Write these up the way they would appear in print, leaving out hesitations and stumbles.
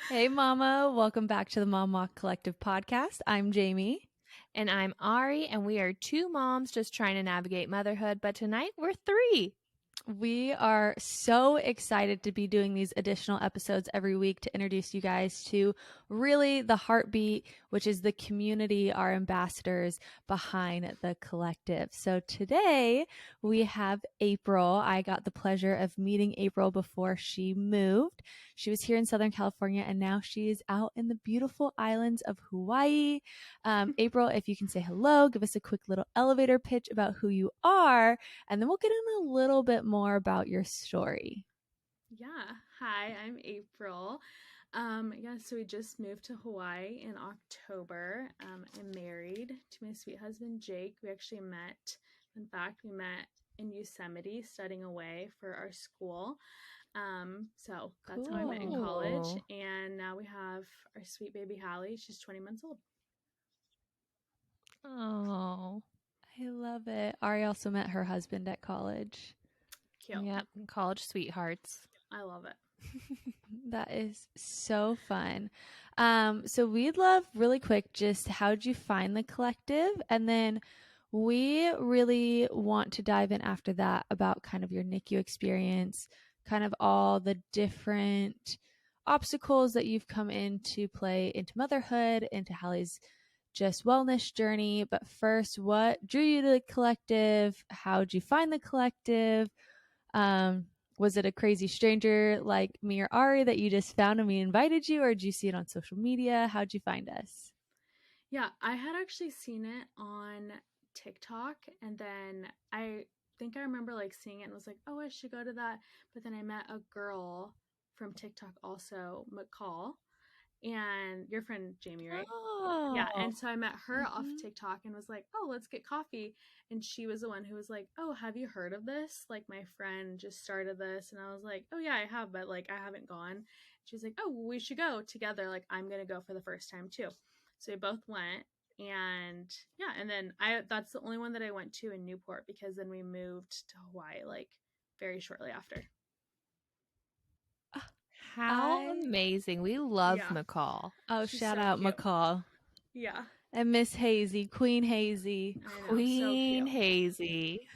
Hey, Mama. Welcome back to the Mom Walk Collective podcast. I'm Jamie. And I'm Ari, and we are two moms just trying to navigate motherhood, but tonight we're three. We are so excited to be doing these additional episodes every week to introduce you guys to really the heartbeat, which is the community, our ambassadors behind the collective. So today we have April. I got the pleasure of meeting April before she moved. She was here in Southern California and now she is out in the beautiful islands of Hawaii. April, if you can say hello, give us a quick little elevator pitch about who you are, and then we'll get in a little bit more about your story. Yeah. Hi, I'm April. So we just moved to Hawaii in October. I'm married to my sweet husband, Jake. We actually met, in fact, we met in Yosemite studying away for our school. So that's how I met in college. Cool. And now we have our sweet baby Hallie. She's 20 months old. Oh, I love it. Ari also met her husband at college. Cute. yep. College sweethearts. I love it. That is so fun. So we'd love really quick just how'd you find the collective? And then we really want to dive in after that about kind of your NICU experience, kind of all the different obstacles that you've come into play into motherhood, into Hallie's just wellness journey. But first, what drew you to the collective? How'd you find the collective? Was it a crazy stranger like me or Ari that you just found and we invited you, or did you see it on social media? How'd you find us? Yeah, I had actually seen it on TikTok, and then I think I remember like seeing it and was like, "Oh, I should go to that." But then I met a girl from TikTok also, McCall, and your friend Jamie, right? Yeah, Oh, and so I met her off mhm. TikTok and was like, "Oh, let's get coffee." And she was the one who was like, "Oh, have you heard of this? Like my friend just started this." And I was like, "Oh yeah, I have, but like I haven't gone." She's like, "Oh, well, we should go together. Like I'm going to go for the first time too." So we both went, and yeah, and then I that's the only one that I went to in Newport because then we moved to Hawaii like very shortly after. Ah, How I amazing. We love Yeah. McCall. oh, She's shout so out cute. McCall Yeah. and Miss Hazy, Queen Hazy. I know, so Queen cute. Hazy.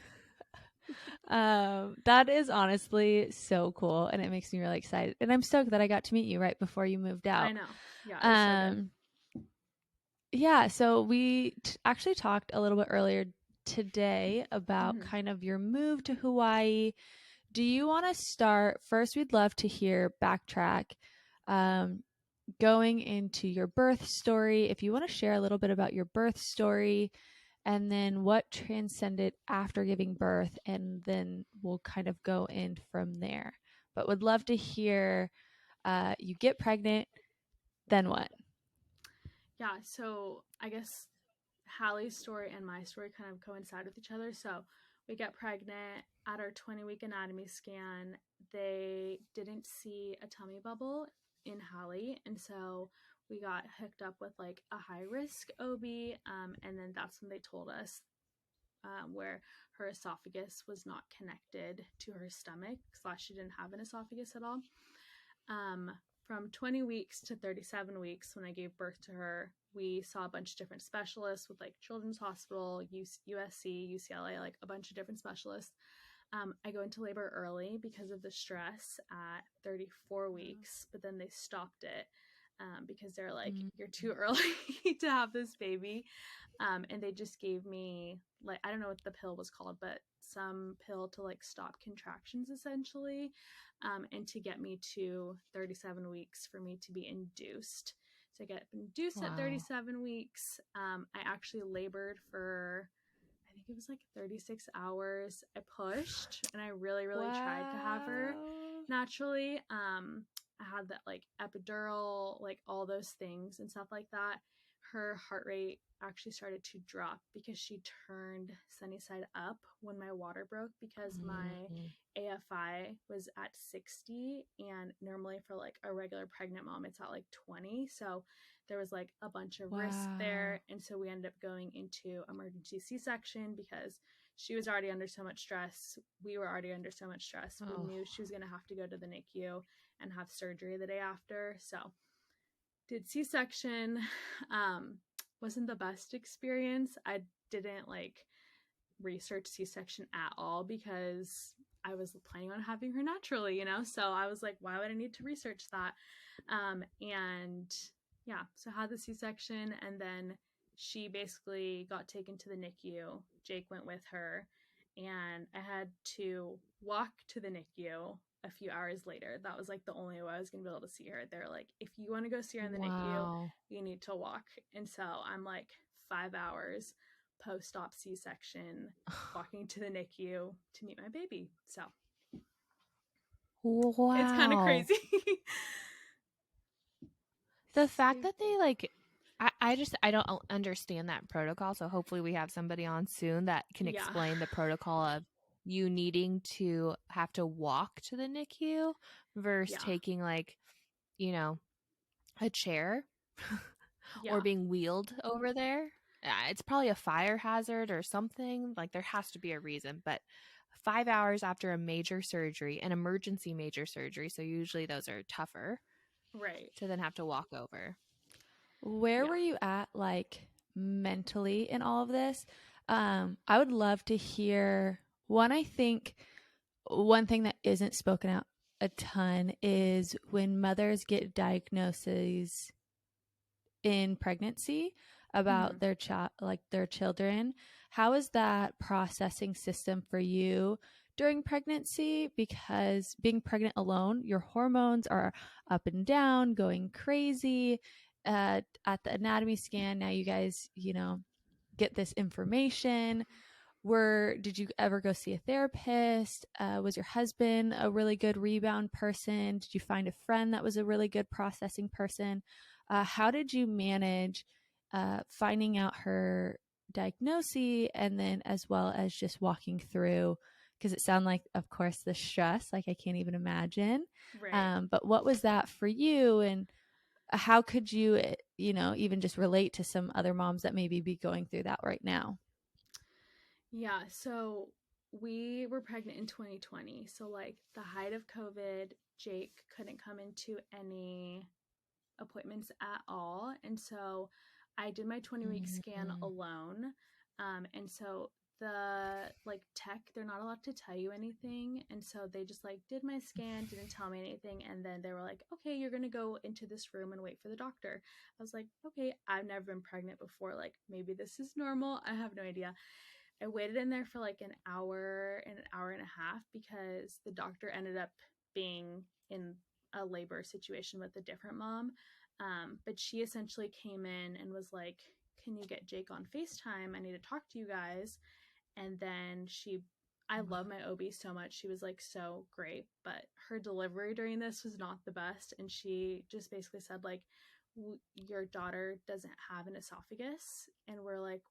That is honestly so cool, and it makes me really excited. And I'm stoked that I got to meet you right before you moved I out. know. Yeah, it was so good. Um, Yeah, so we actually talked a little bit earlier today about Mhm. kind of your move to Hawaii. Do you want to start first? We'd love to hear backtrack, um, going into your birth story. If you want to share a little bit about your birth story and then what transcended after giving birth, and then we'll kind of go in from there. But would love to hear you get pregnant, then what? Yeah, so I guess Hallie's story and my story kind of coincide with each other. So we get pregnant at our 20-week anatomy scan. They didn't see a tummy bubble in Hallie, and so we got hooked up with like a high risk OB, and then that's when they told us where her esophagus was not connected to her stomach, slash she didn't have an esophagus at all. Um, from 20 weeks to 37 weeks, when I gave birth to her, we saw a bunch of different specialists with like Children's Hospital, USC, UCLA, like a bunch of different specialists. I go into labor early because of the stress at 34 weeks, but then they stopped it because they're like, Mm. you're too early to have this baby. And they just gave me, like, I don't know what the pill was called, but some pill to like stop contractions essentially, and to get me to 37 weeks for me to be induced. So I get induced at Wow. 37 weeks. I actually labored for, I think it was like 36 hours. I pushed and I really, really tried to have her Wow. naturally. I had that like epidural, like all those things and stuff like that. Her heart rate actually started to drop because she turned sunny side up when my water broke because my Mm. AFI was at 60, and normally for like a regular pregnant mom it's at like 20. So there was like a bunch of risk Wow. there, and so we ended up going into emergency C-section because she was already under so much stress. We were already under so much stress. We Oh. knew she was going to have to go to the NICU and have surgery the day after. So did C-section. Wasn't the best experience. I didn't like research C-section at all because I was planning on having her naturally, So I was like, why would I need to research that? And yeah, so I had the C-section, and then she basically got taken to the NICU. Jake went with her, and I had to walk to the NICU a few hours later. That was like the only way I was gonna be able to see her. They're like, if you want to go see her in the NICU, Wow. you need to walk. And so I'm like 5 hours post-op C-section walking to the NICU to meet my baby. So it's kind of Wow. crazy. The fact that they like, I don't understand that protocol. So hopefully we have somebody on soon that can Yeah. explain the protocol of you needing to have to walk to the NICU versus Yeah. taking like, a chair or Yeah. being wheeled over there. It's probably a fire hazard or something. Like there has to be a reason, but 5 hours after a major surgery, an emergency major surgery, so usually those are tougher, Right. to then have to walk over. Where Yeah. were you at, like, mentally in all of this? I would love to hear one. I think one thing that isn't spoken out a ton is when mothers get diagnoses in pregnancy Mm-hmm. about their child, like their children. How is that processing system for you during pregnancy? Because being pregnant alone, your hormones are up and down, going crazy. At the anatomy scan, now you guys, get this information. Did you ever go see a therapist? Was your husband a really good rebound person? Did you find a friend that was a really good processing person? How did you manage finding out her diagnosis, and then as well as just walking through? Because it sounded like, of course, the stress, like I can't even imagine. Right. But what was that for you? And how could you, even just relate to some other moms that maybe be going through that right now? Yeah. So we were pregnant in 2020. So, like, the height of COVID, Jake couldn't come into any appointments at all. And so I did my 20-week scan Mm-hmm. alone. And so the like tech, they're not allowed to tell you anything. And so they just like did my scan, didn't tell me anything. And then they were like, okay, you're going to go into this room and wait for the doctor. I was like, okay, I've never been pregnant before. Like, maybe this is normal. I have no idea. I waited in there for like an hour and a half because the doctor ended up being in a labor situation with a different mom. But she essentially came in and was like, can you get Jake on FaceTime? I need to talk to you guys. And then I love my OB so much. She was like so great, but her delivery during this was not the best. And she just basically said, like, your daughter doesn't have an esophagus. And we're like,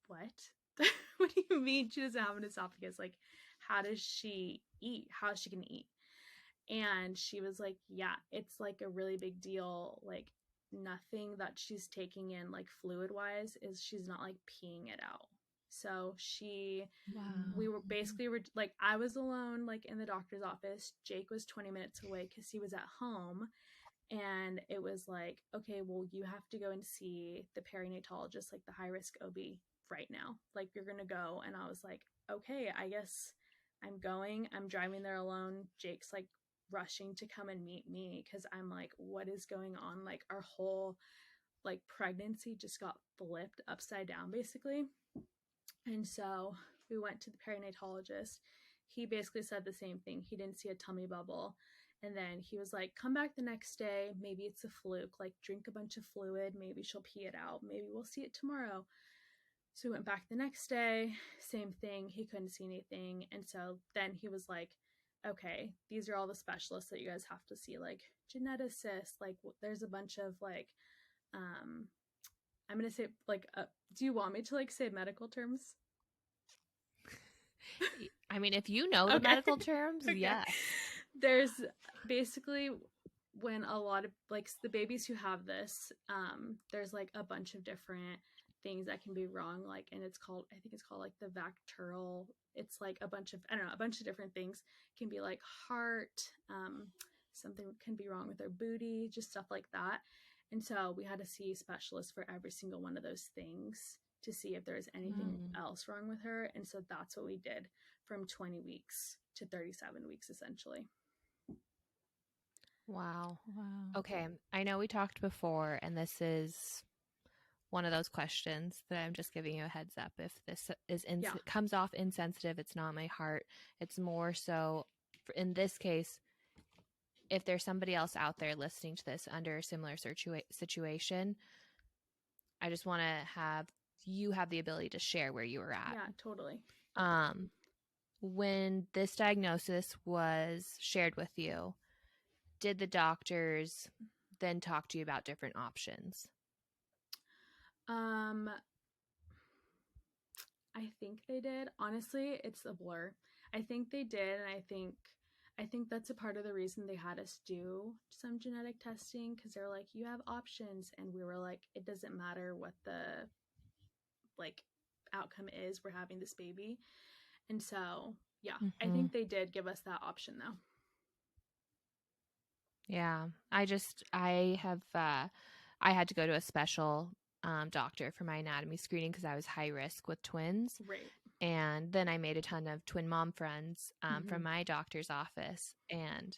what? What do you mean she doesn't have an esophagus? Like, how does she eat? How is she going to eat? And she was like, yeah, it's like a really big deal. Like, nothing that she's taking in, like, fluid wise, is she's not like peeing it out. So we Wow. were basically, like, I was alone, like, in the doctor's office. Jake was 20 minutes away because he was at home. And it was like, okay, well, you have to go and see the perinatologist, like the high risk OB, right now. Like, you're going to go. And I was like, okay, I guess I'm going. I'm driving there alone. Jake's like rushing to come and meet me because I'm like, what is going on? Like, our whole like pregnancy just got flipped upside down, basically. And so we went to the perinatologist. He basically said the same thing. He didn't see a tummy bubble. And then he was like, come back the next day. Maybe it's a fluke. Like, drink a bunch of fluid. Maybe she'll pee it out. Maybe we'll see it tomorrow. So we went back the next day. Same thing. He couldn't see anything. And so then he was like, okay, these are all the specialists that you guys have to see. Like, geneticists. Like, there's a bunch of like, I'm going to say, like, do you want me to like say medical terms? I mean, if you know the Okay. medical terms, Okay. yes. There's basically, when a lot of like the babies who have this, there's like a bunch of different things that can be wrong. Like, and I think it's called like the vactural. It's like a bunch of, I don't know, a bunch of different things. Can be like heart, something can be wrong with their booty, just stuff like that. And so we had to see specialists for every single one of those things to see if there's anything else wrong with her. And so that's what we did from 20 weeks to 37 weeks, essentially. Wow. Wow. Okay. I know we talked before, and this is one of those questions that I'm just giving you a heads up. If this is comes off insensitive, it's not my heart. It's more so, in this case, if there's somebody else out there listening to this under a similar situation, I just want to have you have the ability to share where you were at. Yeah, totally. When this diagnosis was shared with you, did the doctors then talk to you about different options? I think they did. Honestly, it's a blur. I think they did, and I think that's a part of the reason they had us do some genetic testing, because they're like, you have options, and we were like, it doesn't matter what the like outcome is, we're having this baby. And so yeah, I think they did give us that option though. Yeah, I had to go to a special doctor for my anatomy screening because I was high risk with twins. Right. And then I made a ton of twin mom friends from my doctor's office. And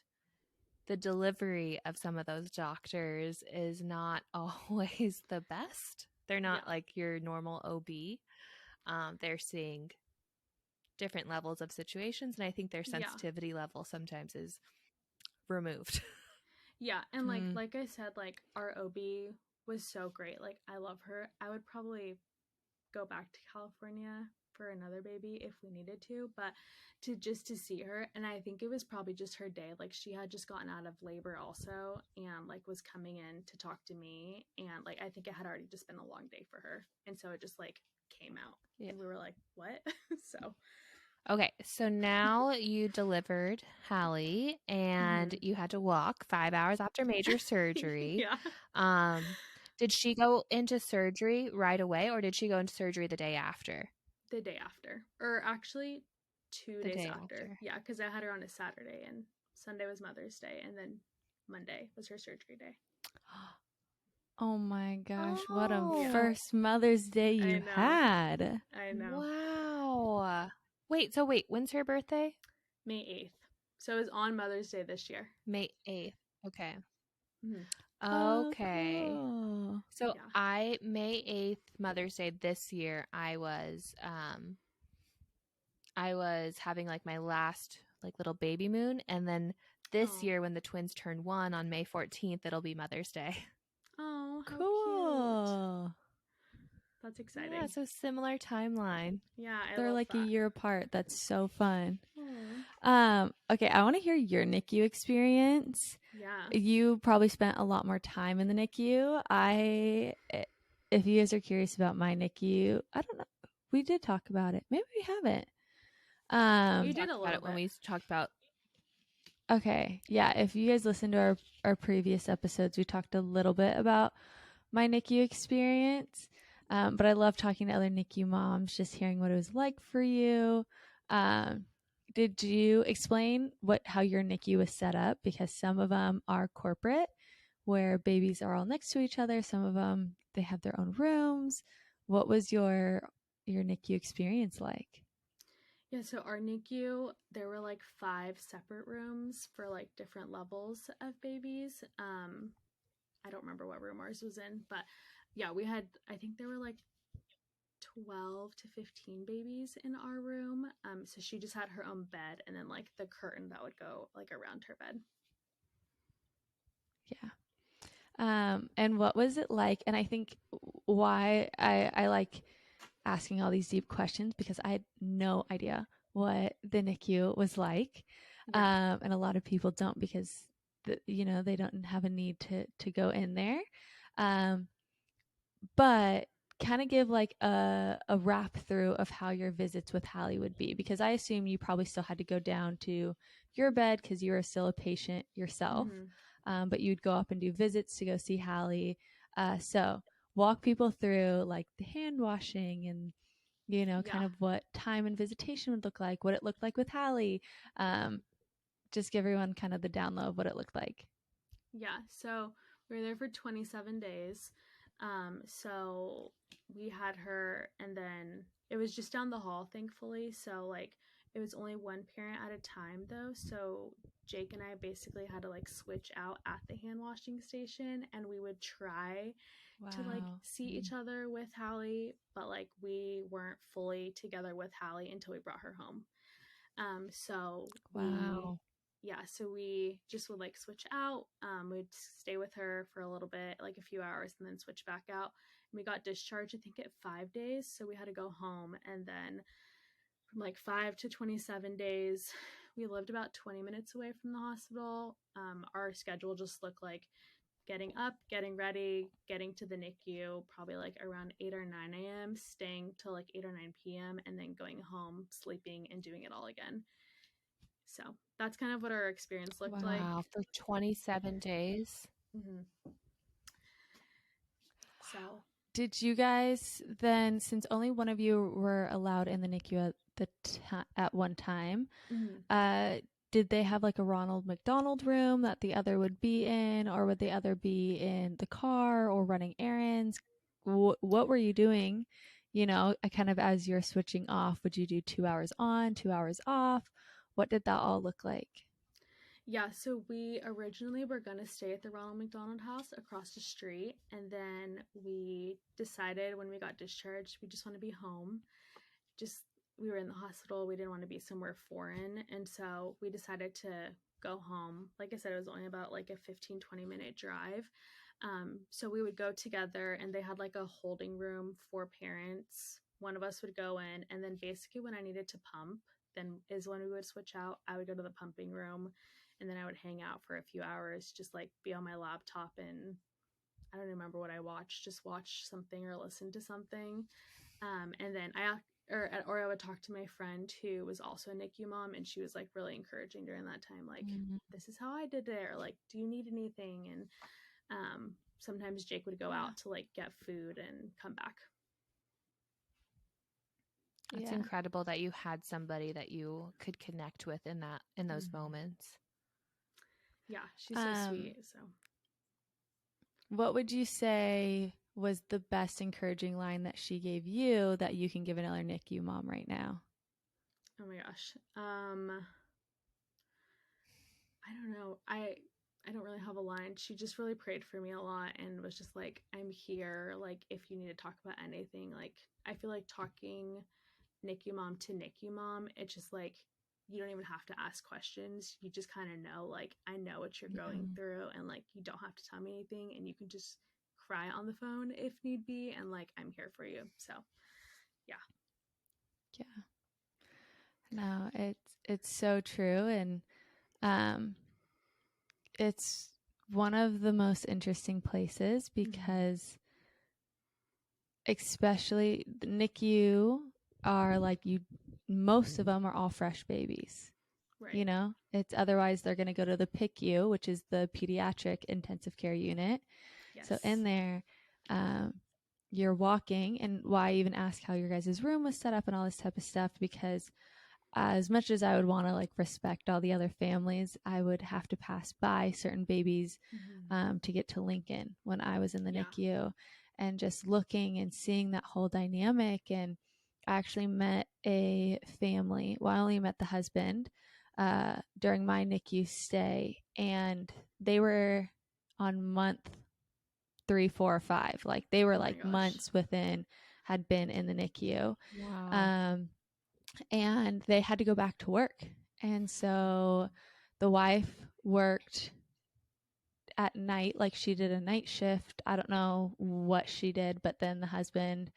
the delivery of some of those doctors is not always the best. They're not like your normal OB. They're seeing different levels of situations. And I think their sensitivity level sometimes is removed. Yeah, and like I said, like our OB was so great. Like I love her. I would probably go back to California for another baby if we needed to, but to see her. And I think it was probably just her day. Like she had just gotten out of labor also, and like was coming in to talk to me, and like I think it had already just been a long day for her, and so it just like came out, and we were like, what? So okay, so now you delivered Hallie, and you had to walk 5 hours after major surgery. Yeah. Did she go into surgery right away, or did she go into surgery the day after? The day after, or actually 2 days after. After. Yeah, because I had her on a Saturday, and Sunday was Mother's Day, and then Monday was her surgery day. Oh my gosh, what a first Mother's Day you had. I know. Wow. Wait, when's her birthday? May 8th. So it was on Mother's Day this year. May 8th. Okay. Okay. Oh, cool. So May 8th, Mother's Day this year, I was having like my last like little baby moon, and then this year when the twins turn 1 on May 14th, it'll be Mother's Day. Oh, how cool. Cute. That's exciting. Yeah, so similar timeline. Yeah, they're like that. a year apart. That's so fun. Okay, I want to hear your NICU experience. Yeah. You probably spent a lot more time in the NICU. If you guys are curious about my NICU, I don't know. We did talk about it. Maybe we haven't. We did a little bit when we talked about. Okay, yeah. If you guys listened to our previous episodes, we talked a little bit about my NICU experience. But I love talking to other NICU moms, just hearing what it was like for you. Did you explain how your NICU was set up? Because some of them are corporate, where babies are all next to each other. Some of them, they have their own rooms. What was your NICU experience like? Yeah, so our NICU, there were like 5 separate rooms for like different levels of babies. I don't remember what room ours was in, but yeah, we had, I think there were like 12 to 15 babies in our room. So she just had her own bed, and then like the curtain that would go like around her bed. Yeah. And what was it like? And I think why I like asking all these deep questions, because I had no idea what the NICU was like. Yeah. And a lot of people don't, because they don't have a need to go in there. But kind of give like a wrap through of how your visits with Hallie would be, because I assume you probably still had to go down to your bed because you were still a patient yourself. But you'd go up and do visits to go see Hallie. So walk people through like the hand washing and, kind of what time and visitation would look like, what it looked like with Hallie. Just give everyone kind of the down low of what it looked like. Yeah. So We were there for 27 days. So we had her, and then it was just down the hall, thankfully. So like it was only one parent at a time though. So Jake and I basically had to like switch out at the hand washing station, and we would try to like see each other with Hallie, but like we weren't fully together with Hallie until we brought her home. So we just would like switch out. We'd stay with her for a little bit, like a few hours, and then switch back out. And we got discharged, I think, at 5 days. So we had to go home. And then from like 5 to 27 days, we lived about 20 minutes away from the hospital. Our schedule just looked like getting up, getting ready, getting to the NICU probably like around 8 or 9 a.m., staying till like 8 or 9 p.m., and then going home, sleeping, and doing it all again. So that's kind of what our experience looked like. Wow, for 27 days. Mm-hmm. So did you guys then, since only one of you were allowed in the NICU at one time, did they have like a Ronald McDonald room that the other would be in, or would the other be in the car or running errands? What were you doing? You know, kind of as you're switching off, would you do 2 hours on, 2 hours off? What did that all look like? Yeah, so we originally were going to stay at the Ronald McDonald House across the street, and then we decided when we got discharged, we just want to be home. We were in the hospital, we didn't want to be somewhere foreign, and so we decided to go home. Like I said, it was only about like a 15-20 minute drive. So we would go together, and they had like a holding room for parents. One of us would go in, and then basically when I needed to pump, then is when we would switch out. I would go to the pumping room, and then I would hang out for a few hours, just like be on my laptop, and I don't remember what I watched, just watch something or listen to something. And then I would talk to my friend who was also a NICU mom, and she was like really encouraging during that time, like, this is how I did it, or like, do you need anything? And sometimes Jake would go out to like get food and come back. It's incredible that you had somebody that you could connect with in those moments. Yeah, she's so sweet. So what would you say was the best encouraging line that she gave you that you can give another NICU mom right now? Oh my gosh. I don't know. I don't really have a line. She just really prayed for me a lot and was just like, I'm here. Like, if you need to talk about anything, like, I feel like talking NICU mom to NICU mom, it's just like, you don't even have to ask questions. You just kind of know, like, I know what you're going through, and like, you don't have to tell me anything, and you can just cry on the phone if need be, and like, I'm here for you. So yeah. No, it's so true. And it's one of the most interesting places because especially the NICU are like, most of them are all fresh babies. Right. You know, it's otherwise they're going to go to the PICU, which is the pediatric intensive care unit. Yes. So in there, you're walking, and why I even ask how your guys' room was set up and all this type of stuff, because as much as I would want to like respect all the other families, I would have to pass by certain babies to get to Lincoln when I was in the NICU, and just looking and seeing that whole dynamic. And I actually met a family. Well, I only met the husband during my NICU stay, and they were on month 3, 4, or 5. Like they were months within, had been in the NICU. Wow. And they had to go back to work. And so the wife worked at night, like she did a night shift. I don't know what she did, but then the husband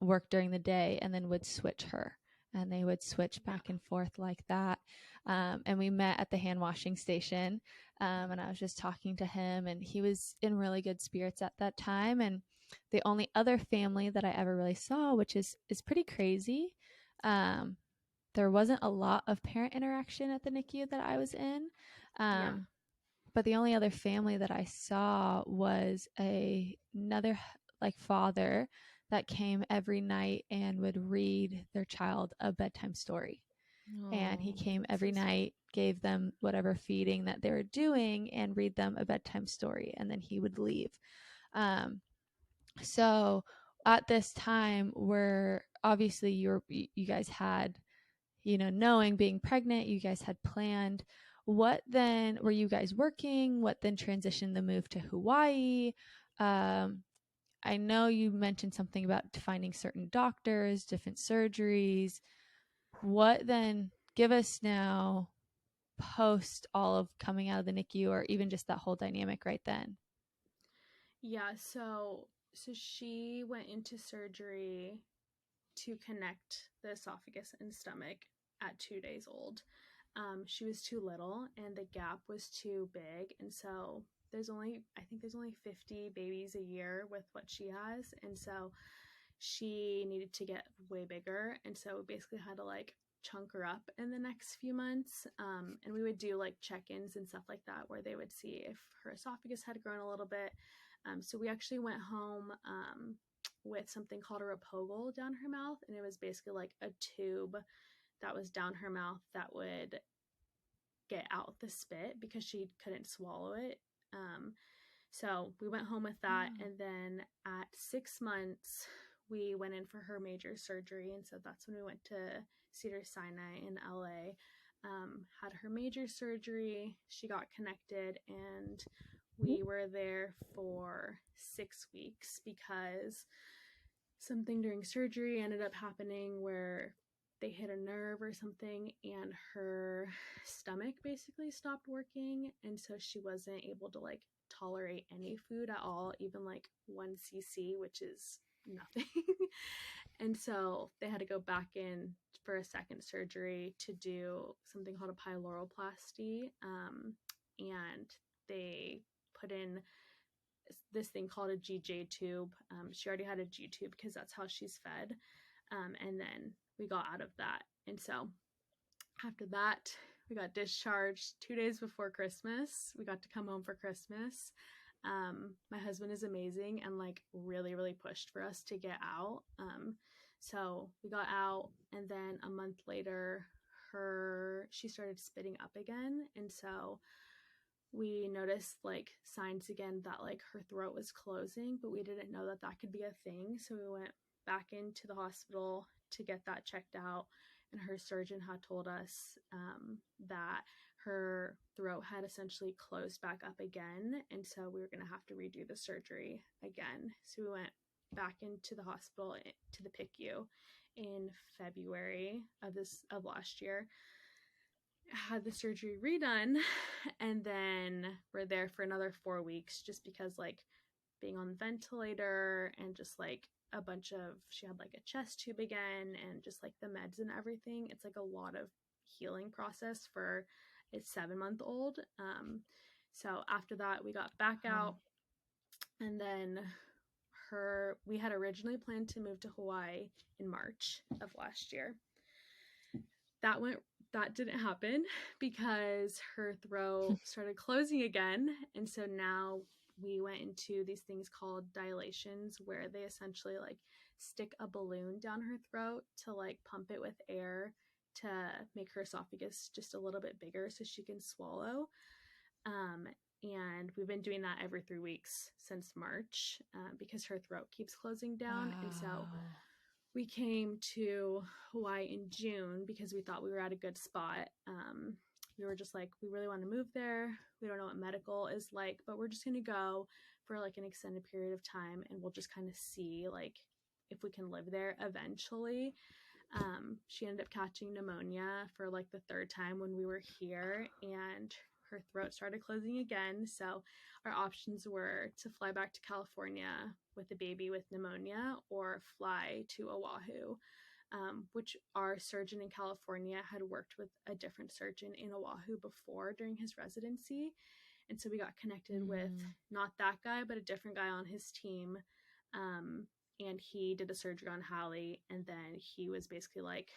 worked during the day and then would switch her. And they would switch back and forth like that. And we met at the hand washing station. And I was just talking to him, and he was in really good spirits at that time. And the only other family that I ever really saw, which is pretty crazy, there wasn't a lot of parent interaction at the NICU that I was in. But the only other family that I saw was another like father that came every night and would read their child a bedtime story. And he came every night, gave them whatever feeding that they were doing and read them a bedtime story, and then he would leave. So at this time, where obviously you guys had, knowing being pregnant, you guys had planned. What then were you guys working? What then transitioned the move to Hawaii? I know you mentioned something about finding certain doctors, different surgeries. What then, give us now, post all of coming out of the NICU, or even just that whole dynamic right then? Yeah, so she went into surgery to connect the esophagus and stomach at 2 days old. She was too little and the gap was too big, and so I think there's only 50 babies a year with what she has, and so she needed to get way bigger, and so we basically had to like chunk her up in the next few months. And we would do like check-ins and stuff like that where they would see if her esophagus had grown a little bit. So we actually went home with something called a Rapogal down her mouth, and it was basically like a tube that was down her mouth that would get out the spit because she couldn't swallow it. So we went home with that, and then at 6 months we went in for her major surgery, and so that's when we went to Cedars-Sinai in LA. Had her major surgery, she got connected, and we were there for 6 weeks because something during surgery ended up happening where they hit a nerve or something, and her stomach basically stopped working, and so she wasn't able to like tolerate any food at all, even like 1 cc, which is nothing. And so they had to go back in for a second surgery to do something called a pyloroplasty, and they put in this thing called a GJ tube. She already had a G tube because that's how she's fed. And then we got out of that. And so after that, we got discharged 2 days before Christmas. We got to come home for Christmas. My husband is amazing and like really, really pushed for us to get out. So we got out, and then a month later, she started spitting up again. And so we noticed like signs again that like her throat was closing, but we didn't know that that could be a thing. So we went back into the hospital to get that checked out, and her surgeon had told us that her throat had essentially closed back up again, and so we were going to have to redo the surgery again. So we went back into the hospital to the PICU in February of last year, had the surgery redone, and then we're there for another 4 weeks just because like being on the ventilator and just like a bunch of, she had like a chest tube again, and just like the meds and everything. It's like a lot of healing process for a 7-month-old. So after that we got back out, and then we had originally planned to move to Hawaii in March of last year. That didn't happen because her throat started closing again, and so now we went into these things called dilations, where they essentially like stick a balloon down her throat to like pump it with air to make her esophagus just a little bit bigger so she can swallow. And we've been doing that every 3 weeks since March because her throat keeps closing down. Wow. And so we came to Hawaii in June because we thought we were at a good spot. We were just like, we really want to move there. We don't know what medical is like, but we're just going to go for like an extended period of time, and we'll just kind of see like if we can live there eventually. She ended up catching pneumonia for like the 3rd time when we were here, and her throat started closing again. So our options were to fly back to California with a baby with pneumonia, or fly to Oahu, which our surgeon in California had worked with a different surgeon in Oahu before during his residency. And so we got connected with not that guy, but a different guy on his team. And he did a surgery on Hallie, and then he was basically like,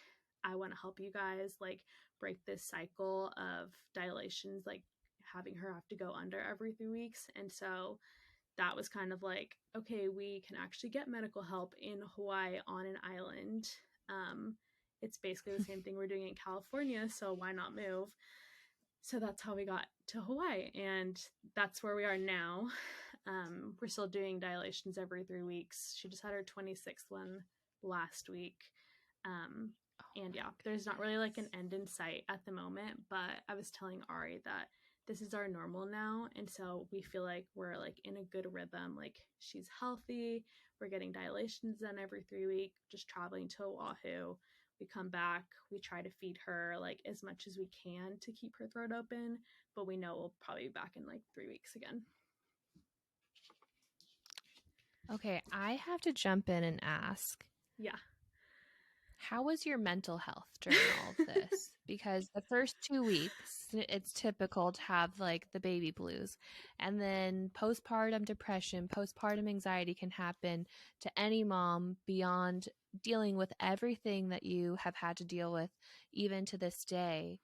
I want to help you guys like break this cycle of dilations, like having her have to go under every 3 weeks. And so that was kind of like, okay, we can actually get medical help in Hawaii on an island. It's basically the same thing we're doing in California, so why not move? So that's how we got to Hawaii, and that's where we are now. We're still doing dilations every 3 weeks. She just had her 26th one last week. And yeah, there's not really like an end in sight at the moment, but I was telling Ari that this is our normal now, and so we feel like we're like in a good rhythm. Like she's healthy, we're getting dilations done every 3 weeks, just traveling to Oahu. We come back, we try to feed her like as much as we can to keep her throat open, but we know we'll probably be back in like 3 weeks again. Okay, I have to jump in and ask. Yeah. How was your mental health during all of this? Because the first 2 weeks, it's typical to have like the baby blues. And then postpartum depression, postpartum anxiety can happen to any mom beyond dealing with everything that you have had to deal with, even to this day.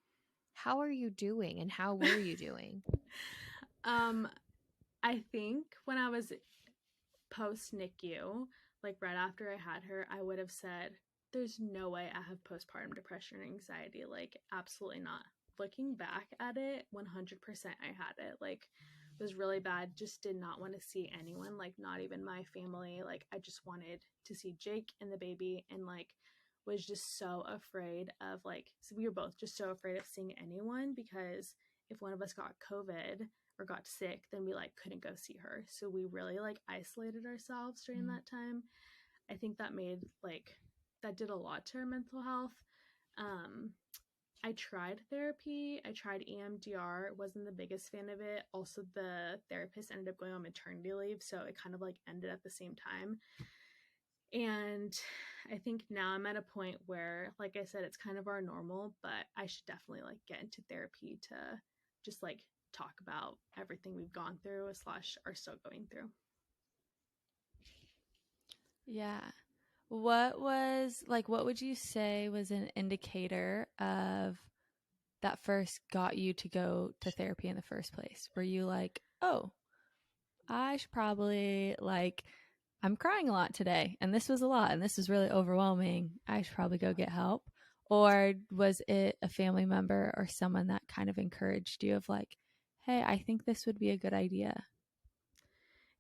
How are you doing and how were you doing? I think when I was post NICU, like right after I had her, I would have said, there's no way I have postpartum depression or anxiety. Like, absolutely not. Looking back at it, 100% I had it. Like, it was really bad. Just did not want to see anyone, like, not even my family. Like, I just wanted to see Jake and the baby, and like, was just so afraid of like, so we were both just so afraid of seeing anyone, because if one of us got COVID or got sick, then we like couldn't go see her. So we really like isolated ourselves during that time. I think that made like that did a lot to our mental health. I tried therapy. I tried EMDR. Wasn't the biggest fan of it. Also, the therapist ended up going on maternity leave, so it kind of like ended at the same time. And I think now I'm at a point where, like I said, it's kind of our normal, but I should definitely like get into therapy to just like talk about everything we've gone through / are still going through. Yeah. What would you say was an indicator of that first got you to go to therapy in the first place? Were you like, oh, I should probably I'm crying a lot today and this was a lot and this is really overwhelming. I should probably go get help. Or was it a family member or someone that kind of encouraged you of like, hey, I think this would be a good idea?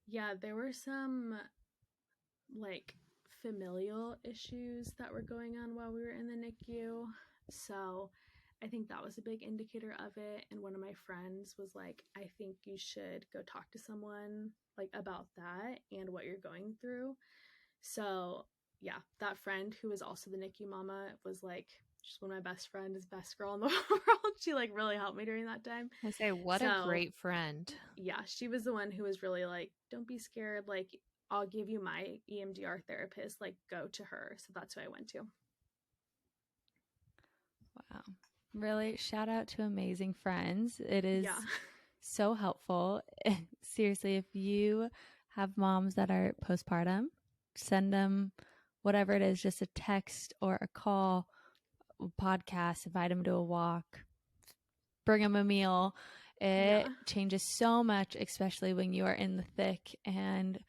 Yeah, there were some like familial issues that were going on while we were in the NICU. So I think that was a big indicator of it. And one of my friends was like, I think you should go talk to someone like about that and what you're going through. So yeah, that friend who was also the NICU mama was like, she's one of my best friends, best girl in the world. She like really helped me during that time. I say, what a great friend. Yeah, she was the one who was really like, don't be scared. Like, I'll give you my EMDR therapist. Like, go to her. So that's who I went to. Wow. Really, shout out to amazing friends. It is Yeah. so helpful. Seriously, if you have moms that are postpartum, send them whatever it is, just a text or a call, podcast, invite them to a walk, bring them a meal. It changes so much, especially when you are in the thick and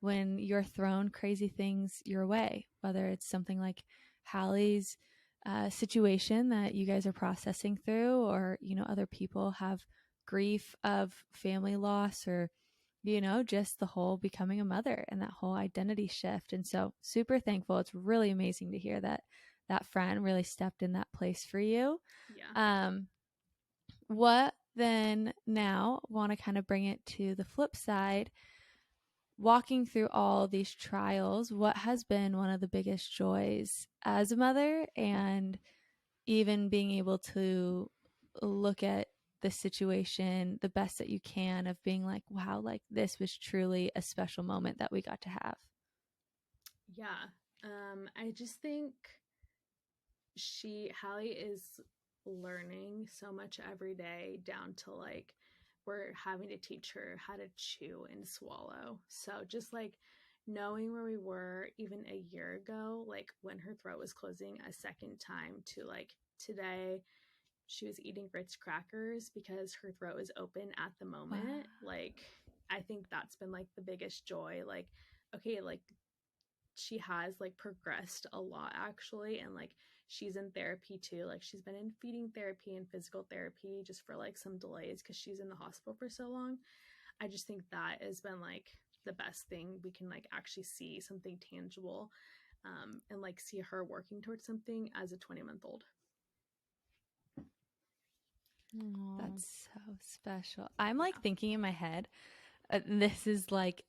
when you're thrown crazy things your way, whether it's something like Hallie's situation that you guys are processing through, or, other people have grief of family loss, or, just the whole becoming a mother and that whole identity shift. And so super thankful. It's really amazing to hear that that friend really stepped in that place for you. Yeah. What then now want to kind of bring it to the flip side, walking through all these trials, what has been one of the biggest joys as a mother, and even being able to look at the situation the best that you can, of being like, wow, like this was truly a special moment that we got to have? Yeah. I just think Hallie is learning so much every day, down to like, we're having to teach her how to chew and swallow. So just like knowing where we were even a year ago, like when her throat was closing a second time, to like today, she was eating Ritz crackers because her throat is open at the moment. Wow. Like, I think that's been like the biggest joy. Like, okay, like she has like progressed a lot actually, and like she's in therapy too. Like she's been in feeding therapy and physical therapy just for like some delays because she's in the hospital for so long. I just think that has been like the best thing. We can like actually see something tangible, and like see her working towards something as a 20-month-old. That's so special. I'm like thinking in my head, this is like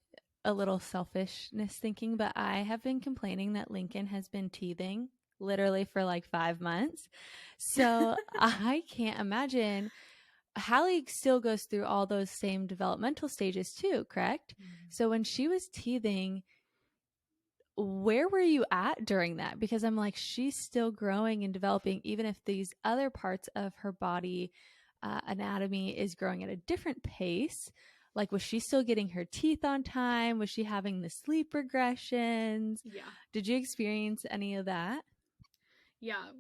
a little selfishness thinking, but I have been complaining that Lincoln has been teething literally for like 5 months. So I can't imagine. Hallie still goes through all those same developmental stages too, correct? Mm-hmm. So when she was teething, where were you at during that? Because I'm like, she's still growing and developing, even if these other parts of her body anatomy is growing at a different pace. Like, was she still getting her teeth on time? Was she having the sleep regressions? Yeah. Did you experience any of that? Yeah.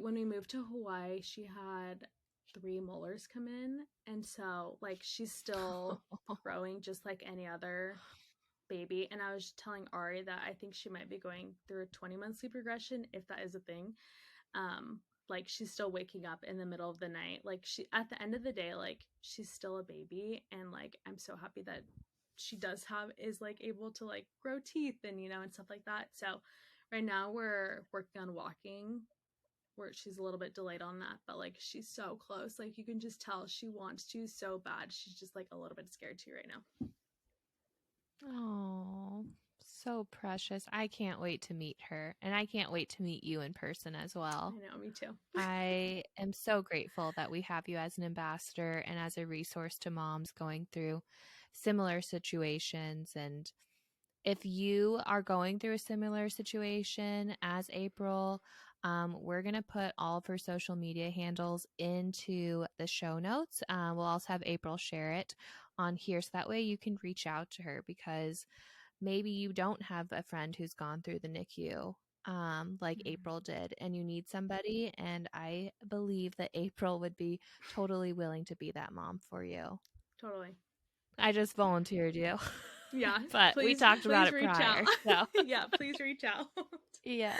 When we moved to Hawaii, she had 3 molars come in. And so, like, she's still growing just like any other baby. And I was telling Ari that I think she might be going through a 20-month sleep regression, if that is a thing. Like she's still waking up in the middle of the night. Like she, at the end of the day, like she's still a baby, and like I'm so happy that she is like able to like grow teeth and and stuff like that. So right now we're working on walking, where she's a little bit delayed on that, but like she's so close. Like you can just tell she wants to so bad. She's just like a little bit scared to right now. Oh, so precious. I can't wait to meet her, and I can't wait to meet you in person as well. I know, me too. I am so grateful that we have you as an ambassador and as a resource to moms going through similar situations. And if you are going through a similar situation as April, we're going to put all of her social media handles into the show notes. We'll also have April share it on here, so that way you can reach out to her, because maybe you don't have a friend who's gone through the NICU like April did, and you need somebody. And I believe that April would be totally willing to be that mom for you. Totally. I just volunteered you. Yeah, but we talked about it reach prior. out. So. Yeah, please reach out. Yeah.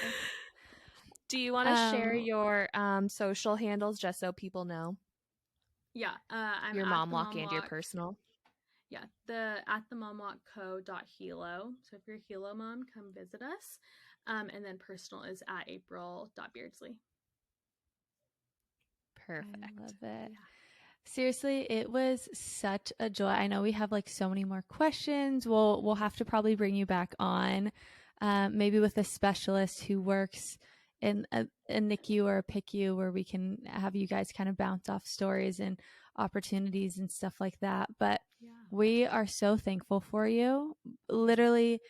Do you want to share your social handles just so people know? Yeah, I'm your at Mom the Walk Mom and Walk. your personal. Yeah, at themomwalkco.hilo. So if you're a Hilo mom, come visit us. And then personal is at april.beardsley. Perfect. I love it. Yeah. Seriously, it was such a joy. I know we have like so many more questions. We'll have to probably bring you back on, maybe with a specialist who works in a NICU or a PICU, where we can have you guys kind of bounce off stories and opportunities and stuff like that. But we are so thankful for you. Literally,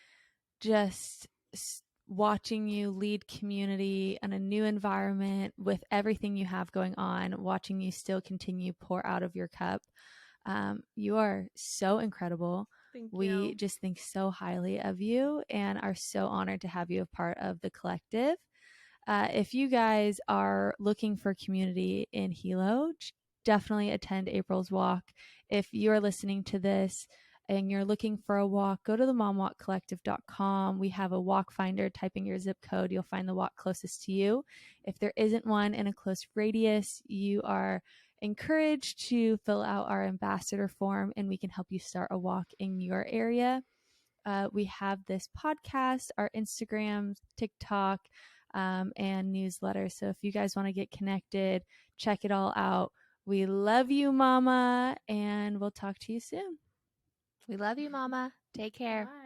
just watching you lead community in a new environment with everything you have going on, watching you still continue pour out of your cup. You are so incredible. Thank we you. just think so highly of you and are so honored to have you a part of the collective. If you guys are looking for community in Hilo, definitely attend April's walk. If you're listening to this and you're looking for a walk, go to themomwalkcollective.com. We have a walk finder. Type in your zip code. You'll find the walk closest to you. If there isn't one in a close radius, you are encouraged to fill out our ambassador form and we can help you start a walk in your area. We have this podcast, our Instagram, TikTok, and newsletter. So if you guys want to get connected, check it all out. We love you, Mama, and we'll talk to you soon. We love you, Mama. Take care. Bye.